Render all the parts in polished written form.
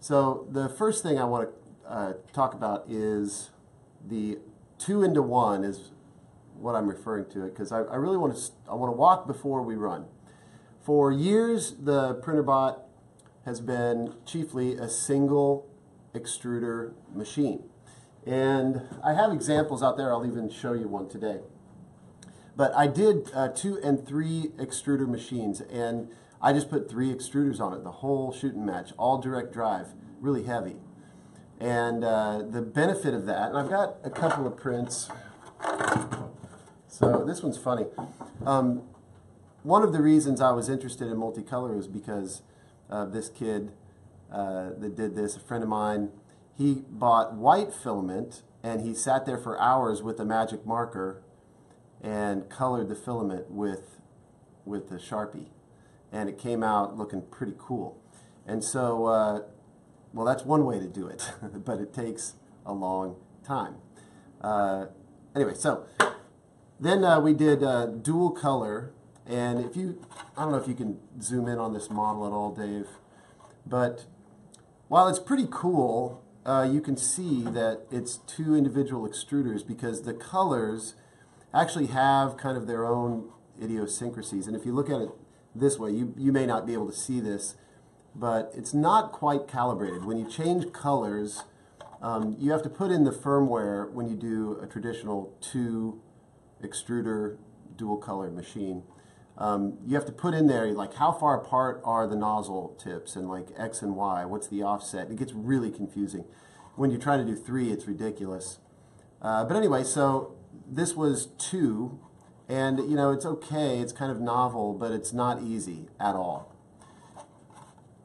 So the first thing I want to talk about is the 2-into-1 is what I'm referring to it, because I really want to walk before we run. For years, the Printrbot has been chiefly a single extruder machine. And I have examples out there. I'll even show you one today. But I did 2 and 3 extruder machines, and I just put 3 extruders on it, the whole shooting match, all direct drive, really heavy. And the benefit of that, and I've got a couple of prints. So this one's funny. One of the reasons I was interested in multicolor was because this kid that did this, a friend of mine, he bought white filament and he sat there for hours with a magic marker and colored the filament with the Sharpie. And it came out looking pretty cool. And so, well, that's one way to do it, but it takes a long time. Anyway, so then we did dual color. And if you, I don't know if you can zoom in on this model at all, Dave, but while it's pretty cool, you can see that it's 2 individual extruders because the colors actually have kind of their own idiosyncrasies. And if you look at it this way, you may not be able to see this, but it's not quite calibrated. When you change colors, you have to put in the firmware when you do a traditional 2 extruder dual color machine. You have to put in there, like, how far apart are the nozzle tips and like X and Y, what's the offset? It gets really confusing. When you try to do 3, it's ridiculous. But anyway, so this was 2, and you know, it's okay, it's kind of novel, but it's not easy at all.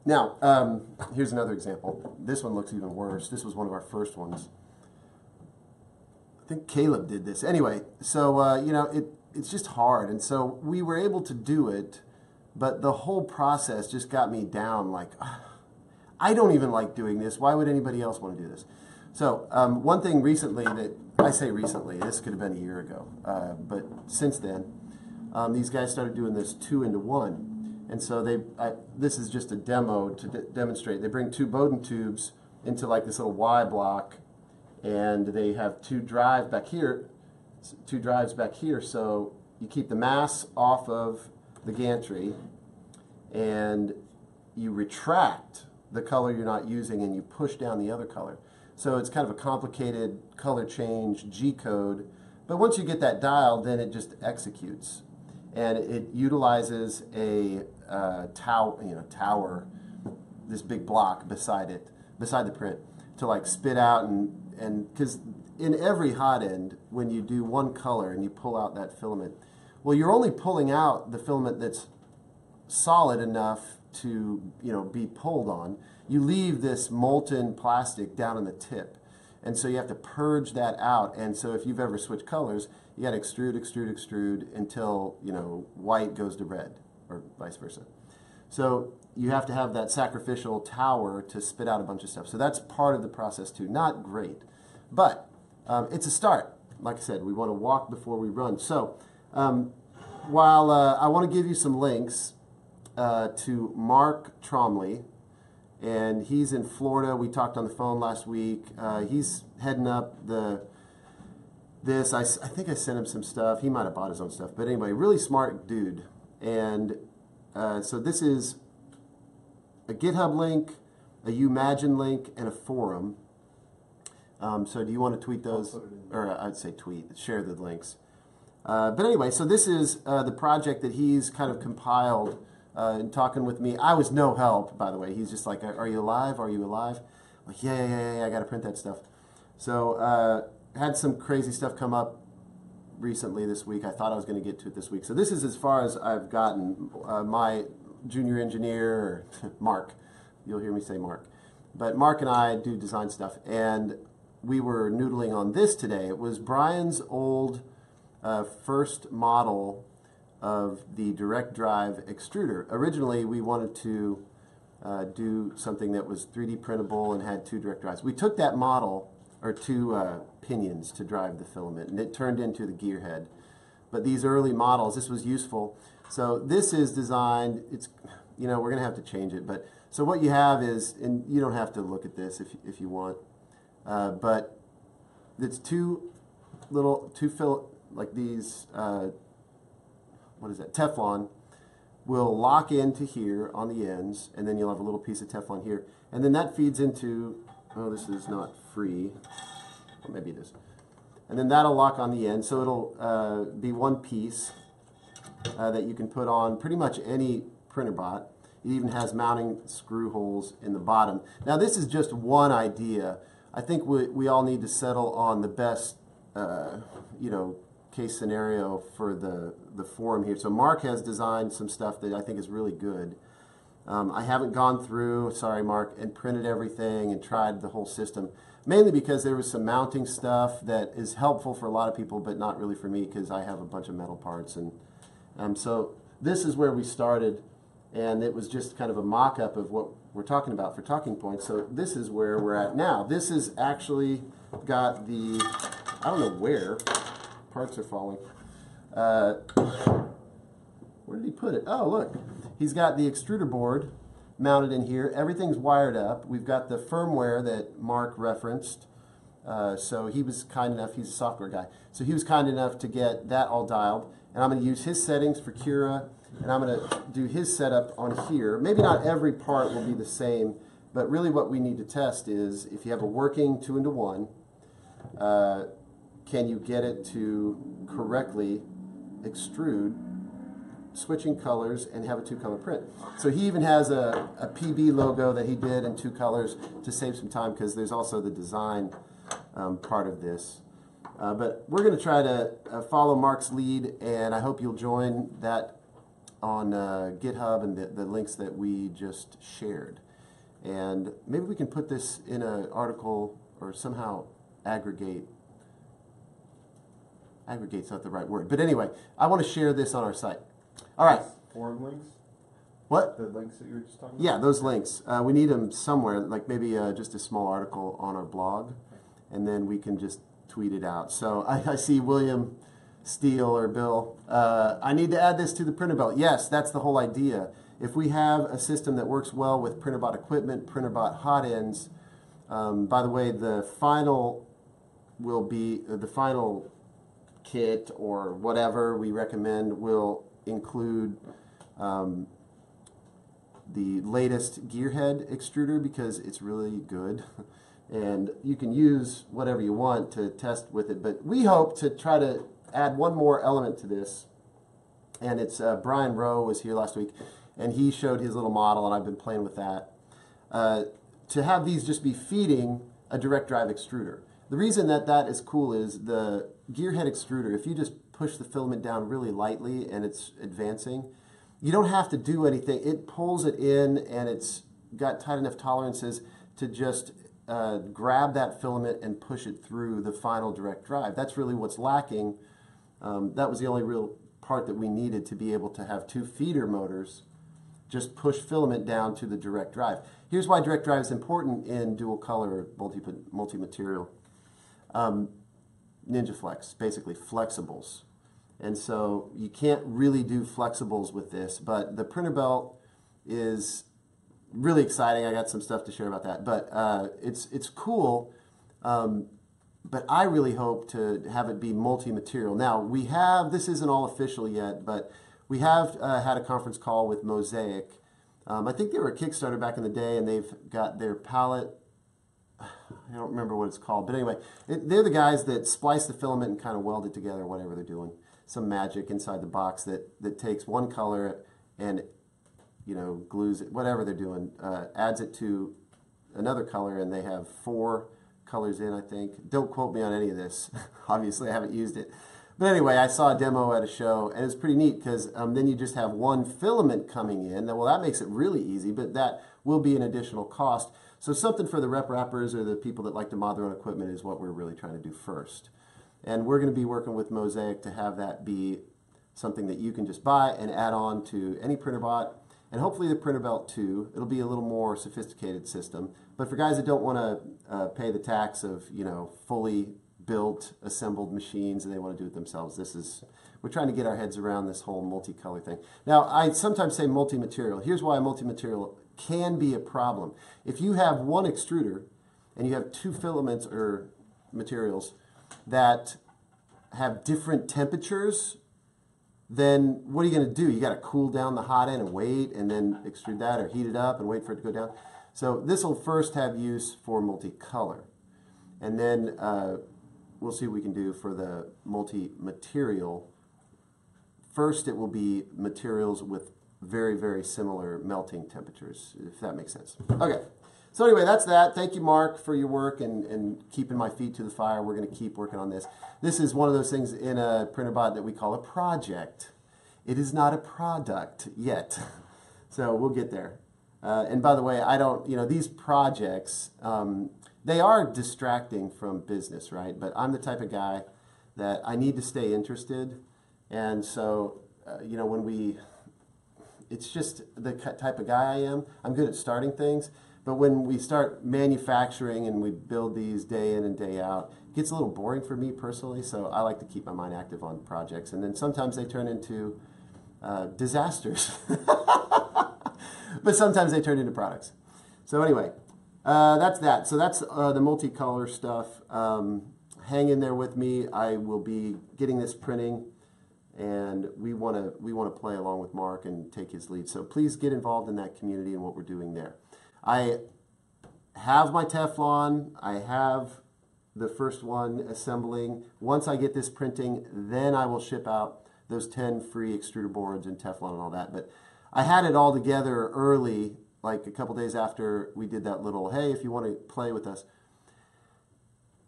Now, here's another example. This one looks even worse. This was one of our first ones. I think Caleb did this. Anyway, so you know, it's just hard, and so we were able to do it, but the whole process just got me down, like, I don't even like doing this. Why would anybody else want to do this? So one thing recently that, I say recently, this could have been a year ago, but since then, these guys started doing this 2-into-1. And so this is just a demo to demonstrate. They bring 2 Bowden tubes into like this little Y block, and they have 2 drives back here, so you keep the mass off of the gantry, and you retract the color you're not using, and you push down the other color. So it's kind of a complicated color change G-code, but once you get that dialed, then it just executes. And it utilizes a tower, this big block beside the print, to like spit out and because in every hot end, when you do one color and you pull out that filament, well, you're only pulling out the filament that's solid enough to, you know, be pulled on. You leave this molten plastic down in the tip, and so you have to purge that out. And so if you've ever switched colors, you got to extrude until, you know, white goes to red, or vice versa. So you have to have that sacrificial tower to spit out a bunch of stuff. So that's part of the process too. Not great, but it's a start. Like I said, we want to walk before we run. So while I want to give you some links to Mark Tromley, and he's in Florida. We talked on the phone last week. He's heading up this. I think I sent him some stuff. He might have bought his own stuff. But anyway, really smart dude. And so this is a GitHub link, a Umagine link, and a forum. So do you want to tweet those? Or I'd say tweet, share the links. But anyway, so this is the project that he's kind of compiled and talking with me. I was no help, by the way. He's just like, are you alive? Are you alive? I'm like, yeah, I got to print that stuff. So had some crazy stuff come up recently this week. I thought I was going to get to it this week. So this is as far as I've gotten. My junior engineer, Mark, you'll hear me say Mark, but Mark and I do design stuff, and we were noodling on this today. It was Brian's old first model of the direct drive extruder. Originally, we wanted to do something that was 3D printable and had 2 direct drives. We took that model, or 2 pinions to drive the filament, and it turned into the gear head. But these early models, this was useful. So this is designed, it's, you know, we're going to have to change it, but So what you have is, and you don't have to look at this if you want, but it's two like these, what is that, Teflon, will lock into here on the ends, and then you'll have a little piece of Teflon here, and then that feeds into, oh, this is not free, or maybe it is, and then that'll lock on the end, so it'll be one piece that you can put on pretty much any Printrbot. It even has mounting screw holes in the bottom. Now this is just one idea. I think we all need to settle on the best case scenario for the forum here. So Mark has designed some stuff that I think is really good. I haven't gone through, sorry Mark, and printed everything and tried the whole system, mainly because there was some mounting stuff that is helpful for a lot of people, but not really for me because I have a bunch of metal parts. And so this is where we started, and it was just kind of a mock-up of what we're talking about for talking points. So this is where we're at now. This is actually got the, I don't know where, parts are falling. Where did he put it? Oh, look. He's got the extruder board mounted in here. Everything's wired up. We've got the firmware that Mark referenced. So he was kind enough, he's a software guy, so he was kind enough to get that all dialed. And I'm going to use his settings for Cura, and I'm going to do his setup on here. Maybe not every part will be the same, but really what we need to test is if you have a working 2-into-1, can you get it to correctly extrude, switching colors, and have a 2-color print. So he even has a PB logo that he did in 2 colors to save some time, because there's also the design part of this. But we're going to try to follow Mark's lead, and I hope you'll join that on GitHub and the links that we just shared. And maybe we can put this in an article or somehow aggregate's not the right word. But anyway, I want to share this on our site. All right. Forum links? What? The links that you were just talking about? Yeah, those links. We need them somewhere, like maybe just a small article on our blog, and then we can just tweet it out. So I see William Steele or Bill. I need to add this to the Printrbot. Yes, that's the whole idea. If we have a system that works well with Printrbot equipment, Printrbot hot ends, by the way, the final will be, the final kit or whatever we recommend will include the latest gearhead extruder, because it's really good. And you can use whatever you want to test with it. But we hope to try to add one more element to this. And it's Brian Rowe was here last week, and he showed his little model, and I've been playing with that. To have these just be feeding a direct drive extruder. The reason that that is cool is the gearhead extruder, if you just push the filament down really lightly and it's advancing, you don't have to do anything. It pulls it in, and it's got tight enough tolerances to just grab that filament and push it through the final direct drive. That's really what's lacking. That was the only real part that we needed to be able to have 2 feeder motors just push filament down to the direct drive. Here's why direct drive is important in dual color multi-material. Ninja Flex, basically flexibles. And so you can't really do flexibles with this, but the Printrbot is really exciting. I got some stuff to share about that, but it's cool. But I really hope to have it be multi-material. Now we have, this isn't all official yet, but we have had a conference call with Mosaic. I think they were a Kickstarter back in the day, and they've got their palette. I don't remember what it's called, but anyway, they're the guys that splice the filament and kind of weld it together, whatever they're doing. Some magic inside the box that takes one color and, you know, glues it, whatever they're doing, adds it to another color, and they have 4 colors in, I think. Don't quote me on any of this. Obviously, I haven't used it. But anyway, I saw a demo at a show, and it's pretty neat because then you just have one filament coming in. Well, that makes it really easy, but that will be an additional cost. So something for the rep wrappers or the people that like to mod their own equipment is what we're really trying to do first. And we're going to be working with Mosaic to have that be something that you can just buy and add on to any Printrbot, and hopefully the Printrbot too. It'll be a little more sophisticated system. But for guys that don't want to pay the tax of, you know, fully built, assembled machines, and they want to do it themselves, we're trying to get our heads around this whole multicolor thing. Now, I sometimes say multi-material. Here's why multi-material can be a problem. If you have one extruder and you have two filaments or materials that have different temperatures, then what are you going to do? You got to cool down the hot end and wait, and then extrude that, or heat it up and wait for it to go down. So this will first have use for multicolor, and then we'll see what we can do for the multi-material. First, it will be materials with very, very similar melting temperatures, if that makes sense. Okay. So anyway, that's that. Thank you, Mark, for your work and keeping my feet to the fire. We're going to keep working on this. This is one of those things in a Printrbot that we call a project. It is not a product yet. So we'll get there. And by the way, I don't, these projects, they are distracting from business, right? But I'm the type of guy that I need to stay interested. And so, it's just the type of guy I am. I'm good at starting things. But when we start manufacturing and we build these day in and day out, it gets a little boring for me personally, so I like to keep my mind active on projects. And then sometimes they turn into disasters. But sometimes they turn into products. So anyway, that's that. So that's the multicolor stuff. Hang in there with me. I will be getting this printing, and we want to play along with Mark and take his lead. So please get involved in that community and what we're doing there. I have my Teflon. I have the first one assembling. Once I get this printing, then I will ship out those 10 free extruder boards and Teflon and all that. But I had it all together early, like a couple days after we did that little, hey, if you want to play with us.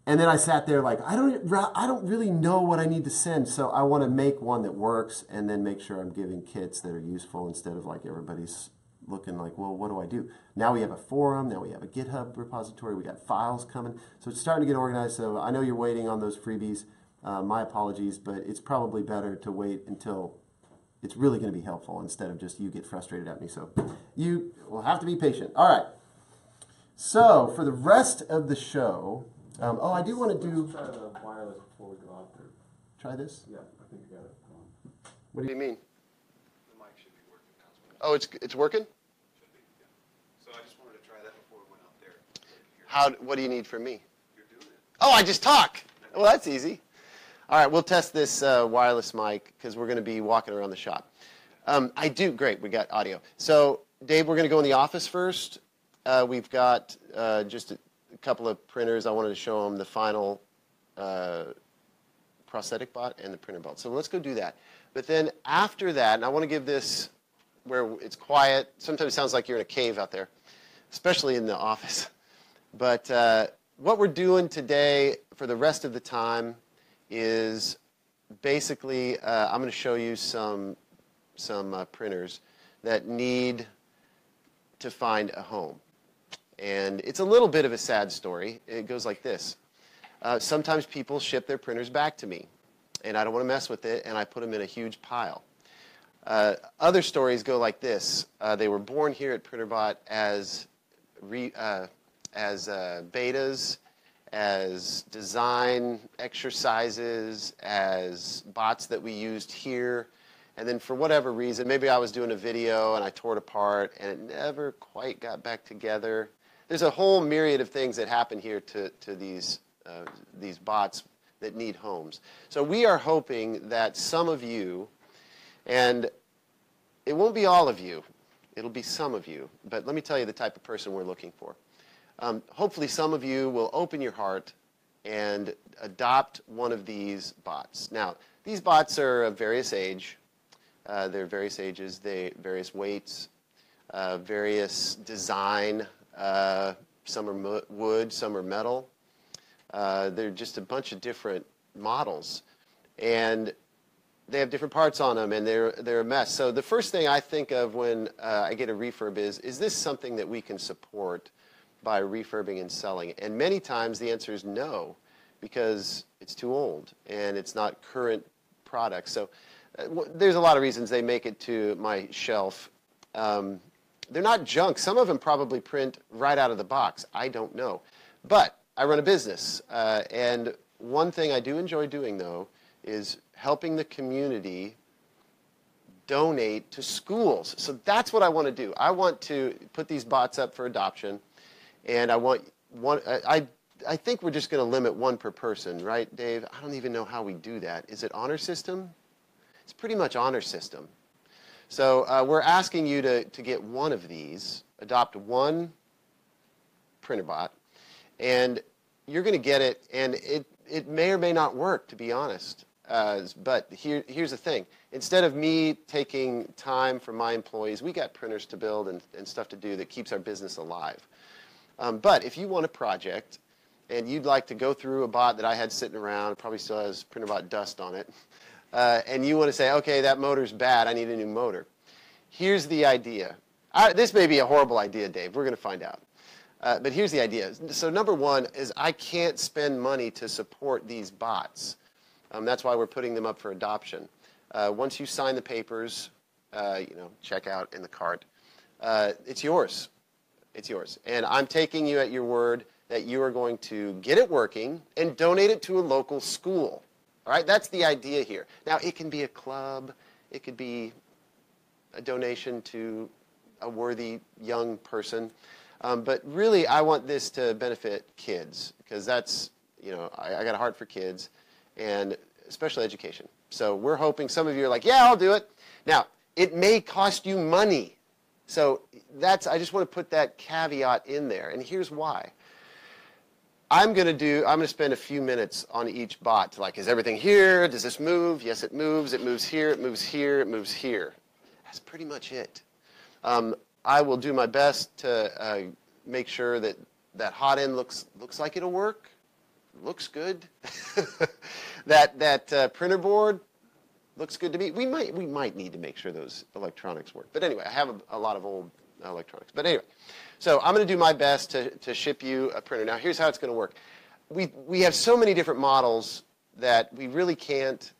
And then I sat there like, I don't really know what I need to send, so I want to make one that works and then make sure I'm giving kits that are useful instead of like everybody's looking like, well, what do I do? Now we have a forum, now we have a GitHub repository, we got files coming. So it's starting to get organized. So I know you're waiting on those freebies. My apologies, but it's probably better to wait until it's really going to be helpful instead of just you get frustrated at me. So you will have to be patient. All right. So for the rest of the show, I do want to do... Let's try the wireless before we go out there. Try this? Yeah, I think you got it. Come on. What do you mean? The mic should be working now as well. Oh, it's working? Should be, yeah. So I just wanted to try that before we went out there. What do you need from me? You're doing it. Oh, I just talk. Well, that's easy. All right, we'll test this wireless mic because we're going to be walking around the shop. Great, we got audio. So, Dave, we're going to go in the office first. We've got just a couple of printers. I wanted to show them the final prosthetic bot and the Printrbot. So let's go do that. But then after that, and I want to give this where it's quiet. Sometimes it sounds like you're in a cave out there, especially in the office. But what we're doing today for the rest of the time is basically I'm going to show you some printers that need to find a home. And it's a little bit of a sad story. It goes like this. Sometimes people ship their printers back to me, and I don't want to mess with it, and I put them in a huge pile. Other stories go like this. They were born here at Printrbot as betas, as design exercises, as bots that we used here. And then for whatever reason, maybe I was doing a video and I tore it apart and it never quite got back together. There's a whole myriad of things that happen here to these bots that need homes. So we are hoping that some of you, and it won't be all of you, it'll be some of you, but let me tell you the type of person we're looking for. Hopefully some of you will open your heart and adopt one of these bots. Now, these bots are of various age. They're various ages, various weights, various design. Some are wood, some are metal. They're just a bunch of different models. And they have different parts on them, and they're a mess. So the first thing I think of when I get a refurb is this something that we can support by refurbing and selling? And many times the answer is no, because it's too old and it's not current product. So there's a lot of reasons they make it to my shelf. They're not junk. Some of them probably print right out of the box. I don't know. But I run a business. And one thing I do enjoy doing, though, is helping the community donate to schools. So that's what I want to do. I want to put these bots up for adoption, and I want I think we're just going to limit one per person, right, Dave? I don't even know how we do that. Is it honor system? It's pretty much honor system. So we're asking you to get one of these, adopt one Printrbot, and you're going to get it, and it may or may not work, to be honest. But here's the thing. Instead of me taking time from my employees, we got printers to build and stuff to do that keeps our business alive. But if you want a project and you'd like to go through a bot that I had sitting around, it probably still has Printrbot dust on it, and you want to say, okay, that motor's bad, I need a new motor. Here's the idea. This may be a horrible idea, Dave. We're going to find out. But here's the idea. So number one is I can't spend money to support these bots. That's why we're putting them up for adoption. Once you sign the papers, check out in the cart, it's yours. It's yours. And I'm taking you at your word that you are going to get it working and donate it to a local school. All right? That's the idea here. Now, it can be a club. It could be a donation to a worthy young person. But really, I want this to benefit kids because that's, I got a heart for kids and special education. So we're hoping some of you are like, yeah, I'll do it. Now, it may cost you money. So I just want to put that caveat in there. And here's why. I'm going to spend a few minutes on each bot. Like, is everything here? Does this move? Yes, it moves. It moves here. It moves here. It moves here. That's pretty much it. I will do my best to make sure that hot end looks like it'll work. Looks good. that printer board looks good to me. We might need to make sure those electronics work. But anyway, I have a lot of old electronics. But anyway, so I'm going to do my best to ship you a printer. Now, here's how it's going to work. We have so many different models that we really can't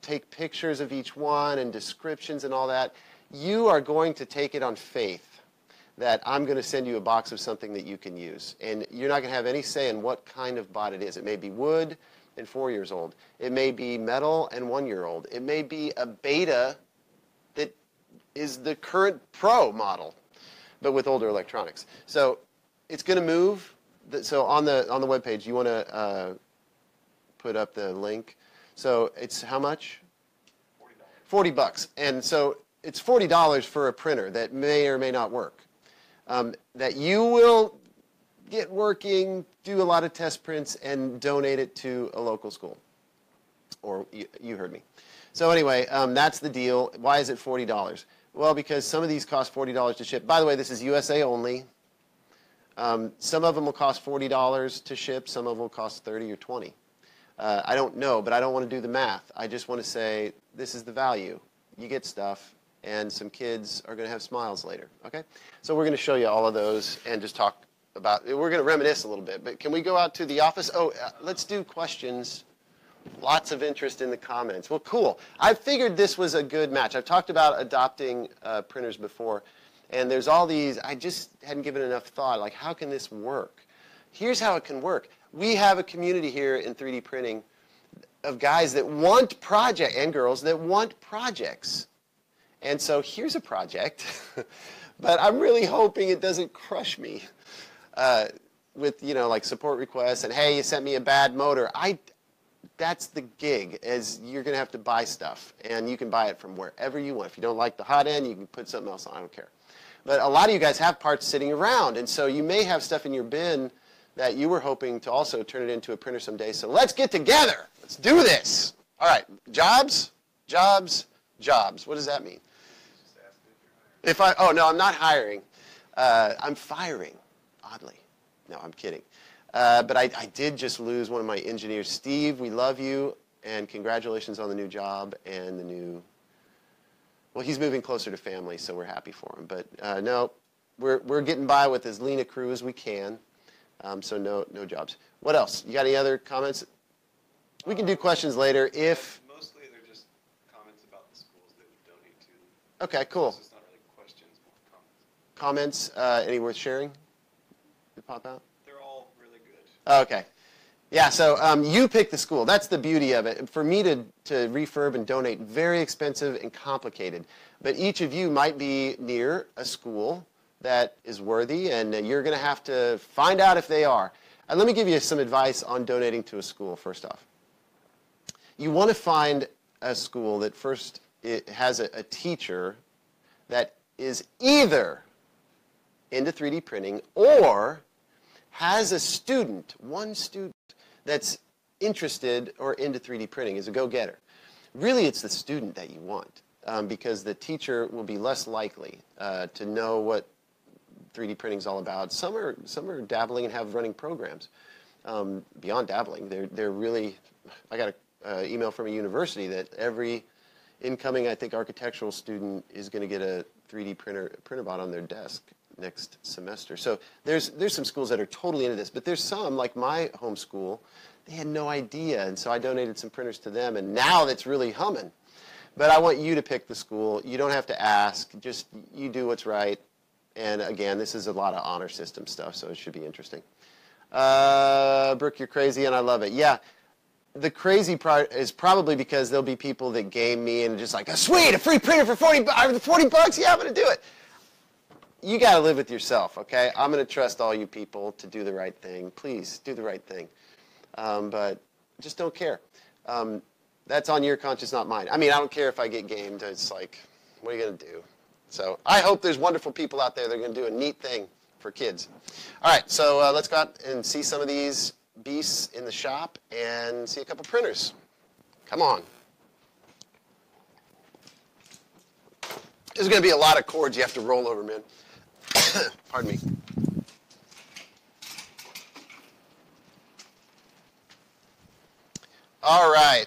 take pictures of each one and descriptions and all that. You are going to take it on faith that I'm going to send you a box of something that you can use. And you're not going to have any say in what kind of bot it is. It may be wood and 4 years old. It may be metal and 1 year old. It may be a beta that is the current Pro model, but with older electronics. So it's going to move. So on the webpage, you want to put up the link. So it's how much? $40. $40. And so it's $40 for a printer that may or may not work. That you will get working, do a lot of test prints, and donate it to a local school. Or you heard me. So anyway, that's the deal. Why is it $40? Well, because some of these cost $40 to ship. By the way, this is USA only. Some of them will cost $40 to ship. Some of them will cost $30 or $20. I don't know, but I don't want to do the math. I just want to say this is the value. You get stuff. And some kids are going to have smiles later, okay? So we're going to show you all of those and just talk about, we're going to reminisce a little bit, but can we go out to the office? Oh, let's do questions. Lots of interest in the comments. Well, cool. I figured this was a good match. I've talked about adopting printers before, and there's all these, I just hadn't given enough thought, like how can this work? Here's how it can work. We have a community here in 3D printing of guys that want projects, and girls that want projects. And so here's a project, but I'm really hoping it doesn't crush me with, like support requests and, hey, you sent me a bad motor. That's the gig, is you're going to have to buy stuff, and you can buy it from wherever you want. If you don't like the hot end, you can put something else on. I don't care. But a lot of you guys have parts sitting around, and so you may have stuff in your bin that you were hoping to also turn it into a printer someday. So let's get together. Let's do this. All right, jobs, jobs, jobs. What does that mean? Oh, no, I'm not hiring. I'm firing, oddly. No, I'm kidding. But I did just lose one of my engineers. Steve, we love you, and congratulations on the new job and the new, well, he's moving closer to family, so we're happy for him. But no, we're getting by with as lean a crew as we can, so no jobs. What else? You got any other comments? We can do questions later if... Mostly they're just comments about the schools that we donate to. Okay, cool. So it's not really questions, more comments. Comments, any worth sharing? Did pop out? They're all really good. Okay. Yeah, so you pick the school. That's the beauty of it. For me to refurb and donate, very expensive and complicated. But each of you might be near a school that is worthy, and you're going to have to find out if they are. And let me give you some advice on donating to a school, first off. You want to find a school that first it has a teacher that is either into 3D printing or has a student, one student, that's interested or into 3D printing, is a go-getter. Really, it's the student that you want because the teacher will be less likely to know what 3D printing is all about. Some are dabbling and have running programs. Beyond dabbling, they're really. I got an email from a university that every incoming, I think, architectural student is going to get a 3D Printrbot on their desk next semester. So there's some schools that are totally into this, but there's some, like my home school, they had no idea, and so I donated some printers to them, and now that's really humming. But I want you to pick the school. You don't have to ask. Just you do what's right. And again, this is a lot of honor system stuff, so it should be interesting. Brook, you're crazy, and I love it. Yeah, the crazy part is probably because there'll be people that game me and just like, oh, sweet, a free printer for 40 bucks? Yeah, I'm going to do it. You got to live with yourself, okay? I'm going to trust all you people to do the right thing. Please, do the right thing. But just don't care. That's on your conscience, not mine. I mean, I don't care if I get gamed. It's like, what are you going to do? So I hope there's wonderful people out there that are going to do a neat thing for kids. All right, so let's go out and see some of these beasts in the shop and see a couple printers. Come on. There's going to be a lot of cords you have to roll over, man. Pardon me. All right.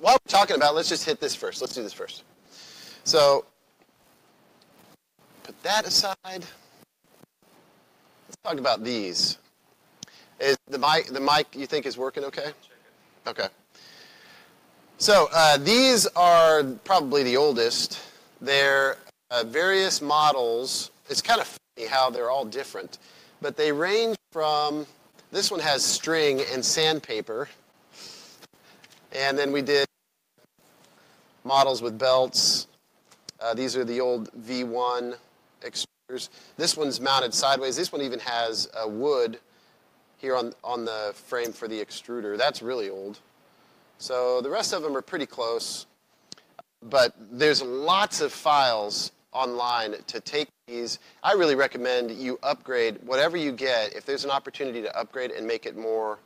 While we're talking about, let's just hit this first. Let's do this first. So, put that aside. Let's talk about these. Is the mic you think is working okay? Okay. So, these are probably the oldest. They're various models. It's kind of funny how they're all different. But they range from, this one has string and sandpaper. And then we did models with belts. These are the old V1 extruders. This one's mounted sideways. This one even has wood here on the frame for the extruder. That's really old. So the rest of them are pretty close. But there's lots of files online to take these. I really recommend you upgrade whatever you get. If there's an opportunity to upgrade and make it more,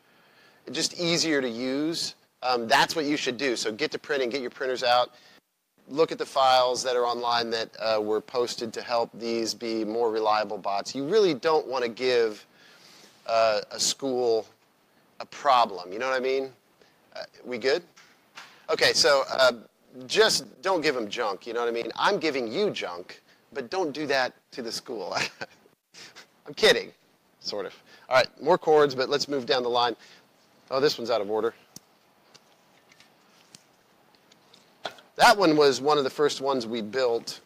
just easier to use, that's what you should do. So get to printing, get your printers out. Look at the files that are online that were posted to help these be more reliable bots. You really don't want to give a school a problem. You know what I mean? We good? Okay, so just don't give them junk. You know what I mean? I'm giving you junk, but don't do that to the school. I'm kidding, sort of. All right, more cords, but let's move down the line. Oh, this one's out of order. That one was one of the first ones we built.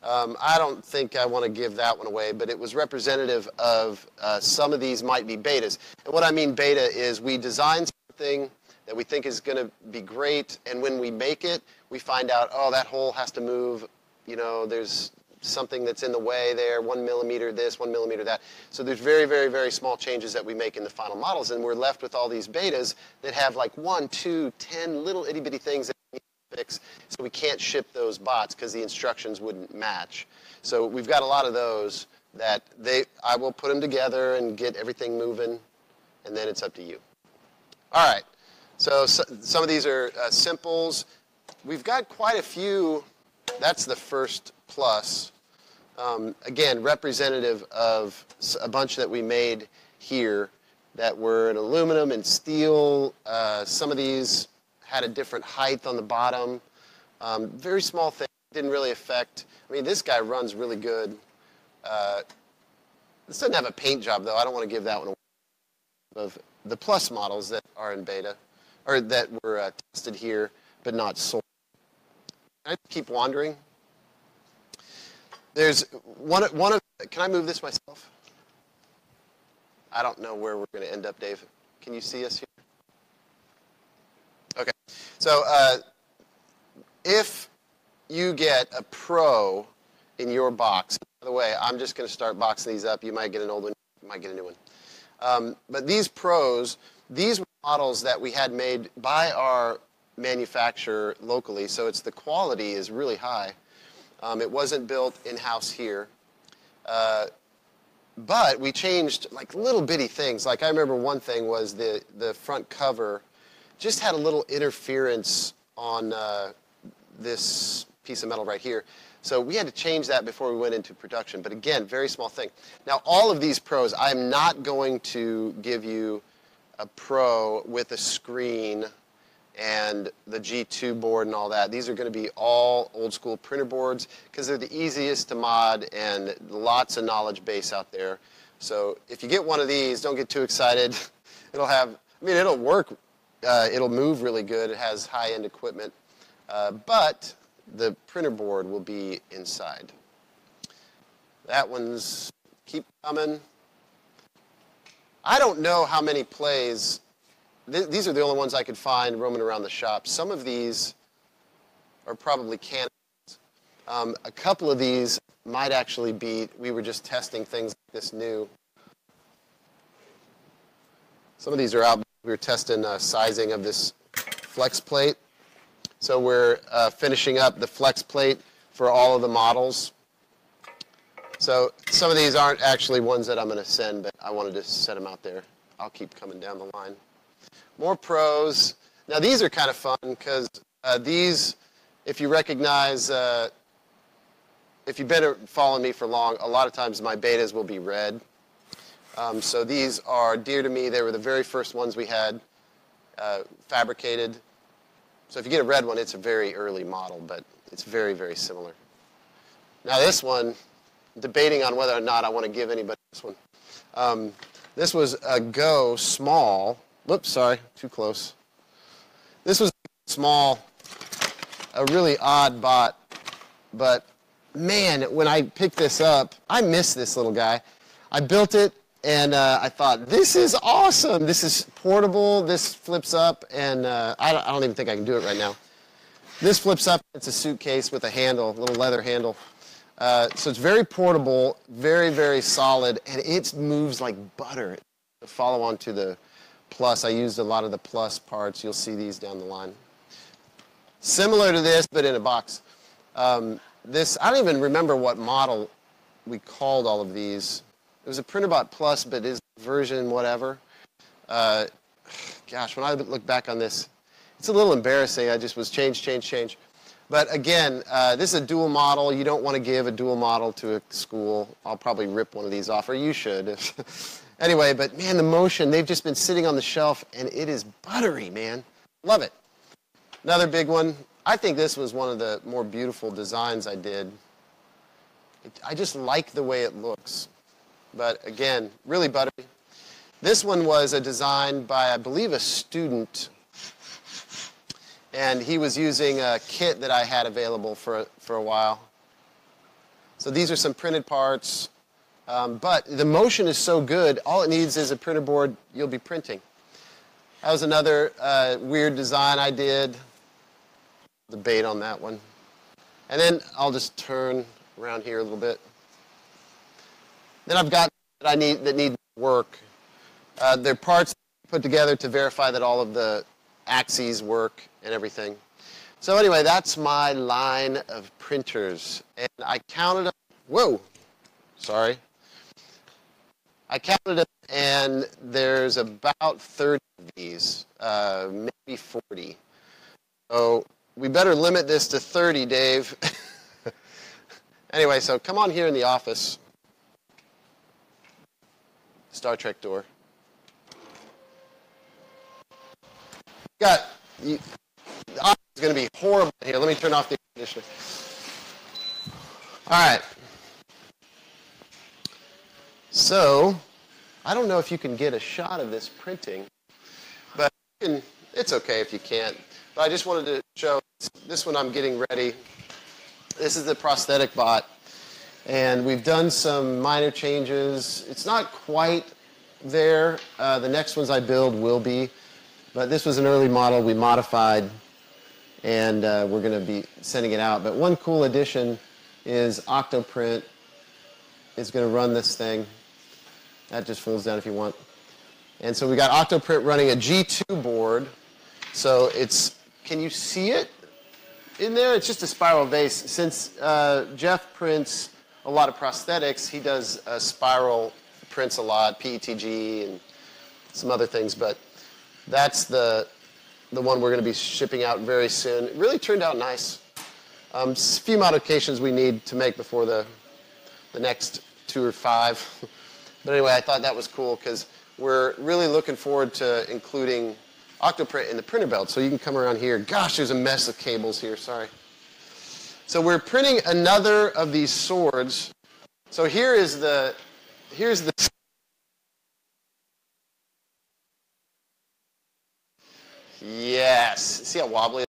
I don't think I want to give that one away, but it was representative of some of these might be betas. And what I mean beta is we design something that we think is going to be great, and when we make it, we find out, oh, that hole has to move. You know, there's something that's in the way there, 1 millimeter this, 1 millimeter that. So there's very, very, very small changes that we make in the final models, and we're left with all these betas that have like 1, 2, 10 little itty-bitty things that we need to fix. So we can't ship those bots because the instructions wouldn't match. So we've got a lot of those that I will put them together and get everything moving, and then it's up to you. All right. So some of these are simples. We've got quite a few. That's the first plus. Again, representative of a bunch that we made here that were in aluminum and steel. Some of these had a different height on the bottom. Very small thing. Didn't really affect. I mean, this guy runs really good. This doesn't have a paint job, though. I don't want to give that one away. Of the plus models that are in beta, or that were tested here but not sold. Can I keep wandering? There's one of. Can I move this myself? I don't know where we're going to end up, Dave. Can you see us here? Okay. So if you get a Pro in your box, by the way, I'm just going to start boxing these up. You might get an old one, you might get a new one. But these Pros, these were models that we had made by our manufacturer locally, so the quality is really high. It wasn't built in-house here. But we changed like little bitty things. Like I remember one thing was the front cover just had a little interference on this piece of metal right here. So we had to change that before we went into production. But again, very small thing. Now all of these Pros, I'm not going to give you a Pro with a screen and the G2 board and all that. These are going to be all old school printer boards because they're the easiest to mod and lots of knowledge base out there. So if you get one of these, don't get too excited. It'll work. It'll move really good. It has high-end equipment. But the printer board will be inside. That one's keep coming. I don't know how many plays. These are the only ones I could find roaming around the shop. Some of these are probably candidates. A couple of these might actually be, we were just testing things like this new. Some of these are out. We were testing sizing of this flex plate. So we're finishing up the flex plate for all of the models. So some of these aren't actually ones that I'm going to send, but I wanted to set them out there. I'll keep coming down the line. More Pros. Now these are kind of fun because these, if you recognize, if you've been following me for long, a lot of times my betas will be red. So these are dear to me. They were the very first ones we had fabricated. So if you get a red one, it's a very early model, but it's very, very similar. Now this one, debating on whether or not I want to give anybody this one. This was a Go small. Whoops, sorry, too close. This was small, a really odd bot, but man, when I picked this up, I miss this little guy. I built it, and I thought, this is awesome. This is portable. This flips up, and I don't even think I can do it right now. This flips up. It's a suitcase with a handle, a little leather handle. So it's very portable, very, very solid, and it moves like butter. To follow on to the Plus, I used a lot of the Plus parts. You'll see these down the line. Similar to this, but in a box. This, I don't even remember what model we called all of these. It was a Printrbot Plus, but is version whatever. Gosh, when I look back on this, it's a little embarrassing. I just was change. But again, this is a dual model. You don't want to give a dual model to a school. I'll probably rip one of these off, or you should. Anyway, but man, the motion, they've just been sitting on the shelf, and it is buttery, man. Love it. Another big one. I think this was one of the more beautiful designs I did. I just like the way it looks. But again, really buttery. This one was a design by, I believe, a student. And he was using a kit that I had available for a while. So these are some printed parts. But the motion is so good, all it needs is a printer board, you'll be printing. That was another weird design I did. Debate on that one. And then I'll just turn around here a little bit. Then I've got that need work. They're parts put together to verify that all of the axes work and everything. So anyway, that's my line of printers. And I counted them. Whoa, sorry. I counted them, and there's about 30 of these, maybe 40. So we better limit this to 30, Dave. Anyway, so come on here in the office. Star Trek door. The office is going to be horrible here. Let me turn off the air conditioner. All right. So, I don't know if you can get a shot of this printing, but it's okay if you can't. But I just wanted to show this one. I'm getting ready. This is the prosthetic bot, and we've done some minor changes. It's not quite there. The next ones I build will be, but this was an early model we modified, and we're going to be sending it out. But one cool addition is Octoprint is going to run this thing. That just folds down if you want. And so we got Octoprint running a G2 board. So it's, can you see it in there? It's just a spiral vase. Since Jeff prints a lot of prosthetics, he does spiral prints a lot, PETG and some other things, but that's the one we're going to be shipping out very soon. It really turned out nice. A few modifications we need to make before the next 2 or 5. But anyway, I thought that was cool because we're really looking forward to including Octoprint in the printer belt. So you can come around here. Gosh, there's a mess of cables here, sorry. So we're printing another of these swords. So here's the yes, see how wobbly it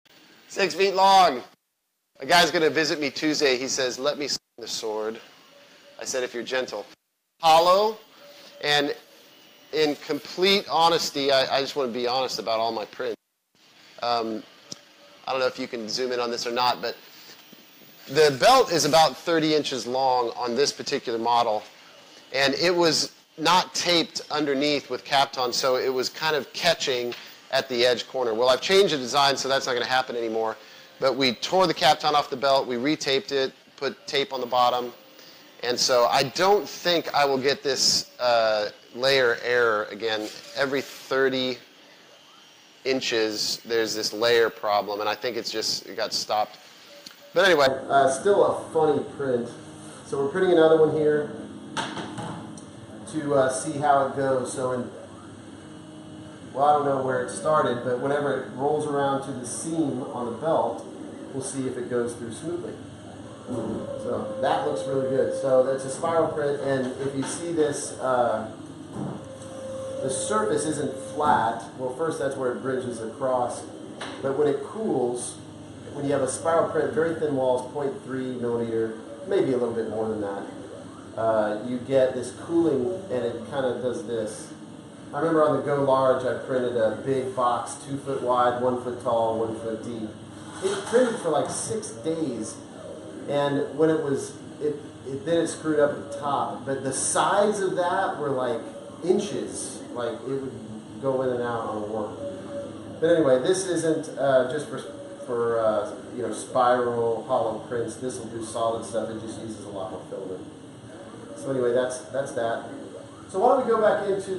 is? 6 feet long. A guy's going to visit me Tuesday. He says, let me swing the sword. I said, if you're gentle. Hollow, and in complete honesty, I just want to be honest about all my prints. I don't know if you can zoom in on this or not, but the belt is about 30 inches long on this particular model, and it was not taped underneath with Kapton, so it was kind of catching at the edge corner. Well, I've changed the design, so that's not going to happen anymore, but we tore the Kapton off the belt, we retaped it, put tape on the bottom, and so I don't think I will get this layer error again. Every 30 inches, there's this layer problem, and I think it got stopped. But anyway. Still a funny print. So we're printing another one here to see how it goes. So well, I don't know where it started, but whenever it rolls around to the seam on the belt, we'll see if it goes through smoothly. So that looks really good. So that's a spiral print, and if you see this, the surface isn't flat. Well, first that's where it bridges across, but when it cools, when you have a spiral print, very thin walls, 0.3 millimeter, maybe a little bit more than that, you get this cooling, and it kind of does this. I remember on the Go Large, I printed a big box, 2 foot wide, 1 foot tall, 1 foot deep. It printed for like 6 days. And when then it screwed up at the top. But the sides of that were like inches. Like it would go in and out on the work. But anyway, this isn't just for spiral hollow prints. This will do solid stuff. It just uses a lot more filament. So anyway, that's that. So why don't we go back into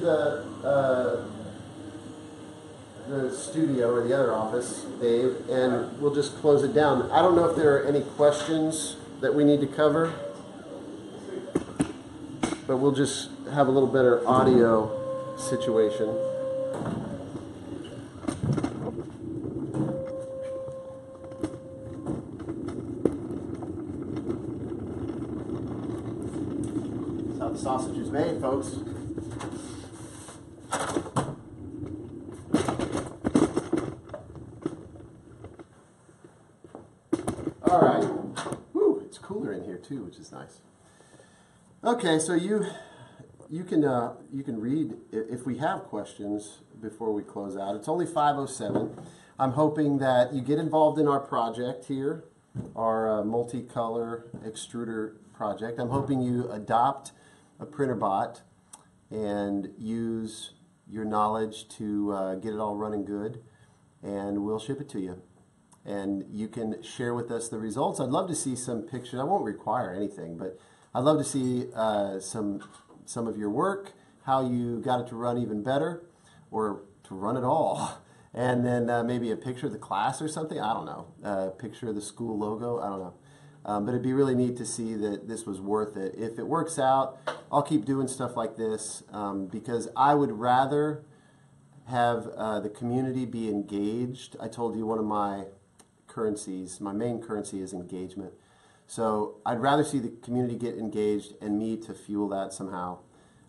the studio or the other office, Dave, and we'll just close it down. I don't know if there are any questions that we need to cover, but we'll just have a little better audio situation. That's how the sausage is made, folks. All right. Woo, it's cooler in here too, which is nice. Okay, so you can read if we have questions before we close out. It's only 5:07. I'm hoping that you get involved in our project here, our multicolor extruder project. I'm hoping you adopt a Printrbot and use your knowledge to get it all running good, and we'll ship it to you. And you can share with us the results. I'd love to see some pictures. I won't require anything, but I'd love to see some of your work, how you got it to run even better, or to run it all. And then maybe a picture of the class or something. I don't know. A picture of the school logo. I don't know. But it'd be really neat to see that this was worth it. If it works out, I'll keep doing stuff like this because I would rather have the community be engaged. I told you one of my currencies, my main currency is engagement. So I'd rather see the community get engaged and me to fuel that somehow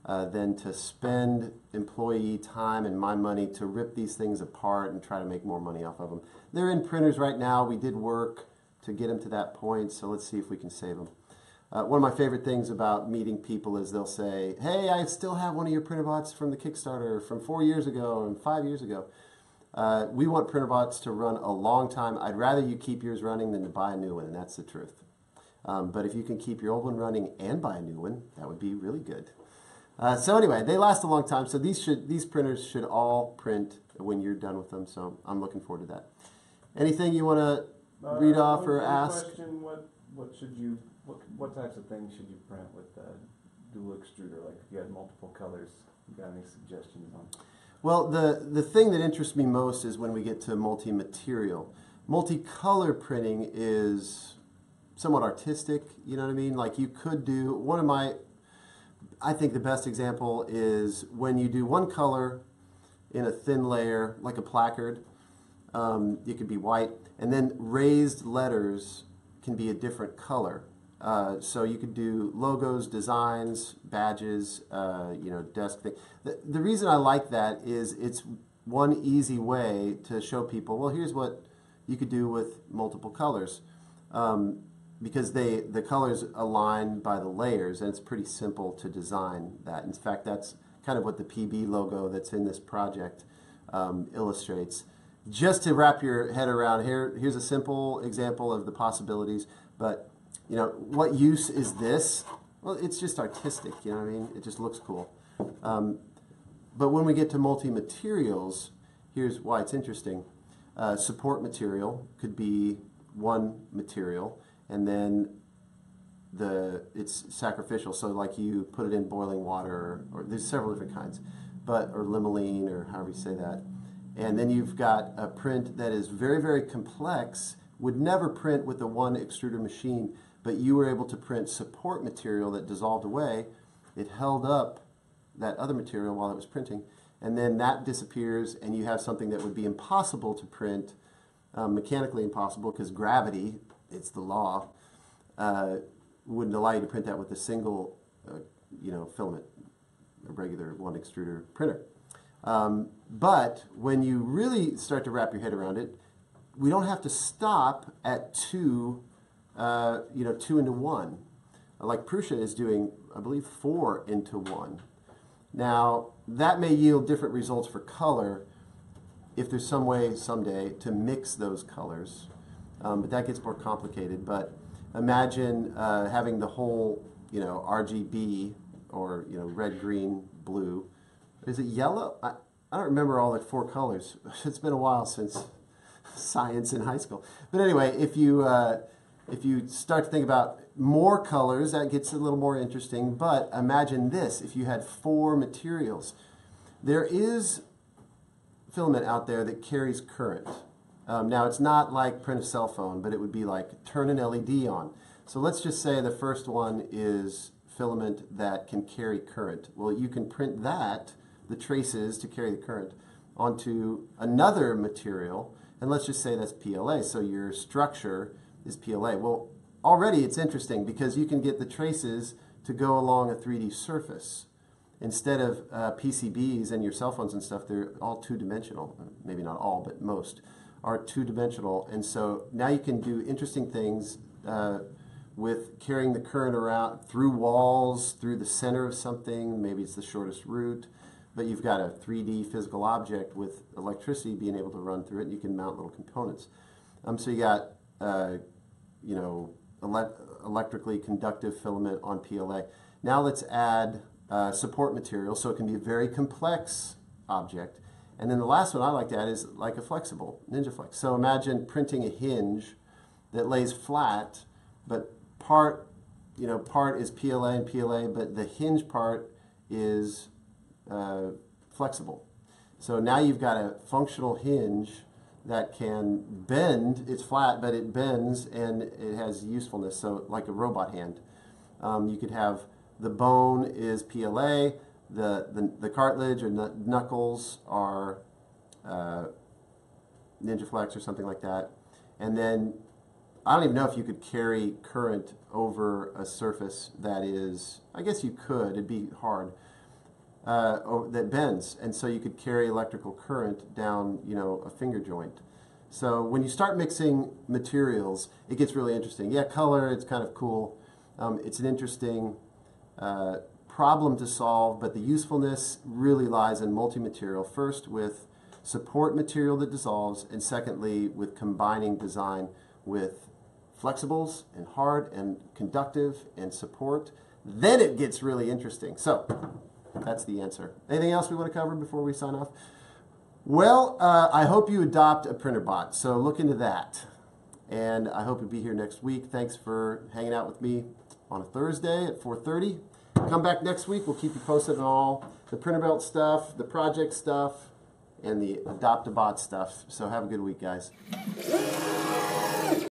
than to spend employee time and my money to rip these things apart and try to make more money off of them. They're in printers right now. We did work to get them to that point, so let's see if we can save them. One of my favorite things about meeting people is they'll say, hey, I still have one of your Printbots from the Kickstarter from 4 years ago and 5 years ago. We want Printbots to run a long time. I'd rather you keep yours running than to buy a new one, and that's the truth. But if you can keep your old one running and buy a new one, that would be really good. So anyway, they last a long time. So these printers should all print when you're done with them. So I'm looking forward to that. Anything you want to read off or ask? Question: what types of things should you print with dual extruder? Like if you had multiple colors, you got any suggestions on? Well, the thing that interests me most is when we get to multi-material. Multicolor printing is somewhat artistic, you know what I mean? Like you could do, I think the best example is when you do one color in a thin layer, like a placard, it could be white, and then raised letters can be a different color. So you could do logos, designs, badges, desk thing. The reason I like that is it's one easy way to show people, well, here's what you could do with multiple colors. Because the colors align by the layers, and it's pretty simple to design that. In fact, that's kind of what the PB logo that's in this project illustrates. Just to wrap your head around, here's a simple example of the possibilities, but what use is this? Well, it's just artistic, you know what I mean? It just looks cool. But when we get to multi-materials, here's why it's interesting. Support material could be one material, and then it's sacrificial. So like you put it in boiling water, or there's several different kinds, or limonene, or however you say that. And then you've got a print that is very, very complex, would never print with the one extruder machine, but you were able to print support material that dissolved away. It held up that other material while it was printing, and then that disappears, and you have something that would be impossible to print, mechanically impossible, because gravity, it's the law, wouldn't allow you to print that with a single, filament, a regular one extruder printer. But when you really start to wrap your head around it, we don't have to stop at two into one. Like Prusa is doing, I believe, 4 into 1. Now, that may yield different results for color if there's some way someday to mix those colors. But that gets more complicated. But imagine having the whole, RGB, or red, green, blue. Is it yellow? I don't remember all the 4 colors. It's been a while since science in high school. But anyway, if you start to think about more colors, that gets a little more interesting. But imagine this: if you had 4 materials, there is filament out there that carries current. Now, it's not like print a cell phone, but it would be like turn an LED on. So let's just say the first one is filament that can carry current. Well, you can print that, the traces to carry the current, onto another material, and let's just say that's PLA. So your structure is PLA. Well, already it's interesting because you can get the traces to go along a 3D surface. Instead of PCBs and your cell phones and stuff, they're all two-dimensional. Maybe not all, but most are two-dimensional. And so now you can do interesting things with carrying the current around through walls, through the center of something. Maybe it's the shortest route, but you've got a 3D physical object with electricity being able to run through it, and you can mount little components. So you got, electrically conductive filament on PLA. Now let's add support material, so it can be a very complex object. And then the last one I like to add is like a flexible, Ninja Flex. So imagine printing a hinge that lays flat, but part is PLA and PLA, but the hinge part is flexible. So now you've got a functional hinge that can bend. It's flat, but it bends and it has usefulness. So like a robot hand, you could have the bone is PLA, the cartilage or knuckles are Ninja Flex or something like that, and then I don't even know if you could carry current over a surface that is, I guess you could, it'd be hard, that bends, and so you could carry electrical current down, a finger joint. So when you start mixing materials, it gets really interesting. Yeah, color, it's kind of cool, It's an interesting problem to solve, but the usefulness really lies in multi-material. First, with support material that dissolves, and secondly, with combining design with flexibles and hard and conductive and support. Then it gets really interesting. So that's the answer. Anything else we want to cover before we sign off? Well, I hope you adopt a Printrbot, so look into that. And I hope you'll be here next week. Thanks for hanging out with me on a Thursday at 4:30. Come back next week. We'll keep you posted on all the Printrbot stuff, the project stuff, and the Adopt-a-Bot stuff. So have a good week, guys.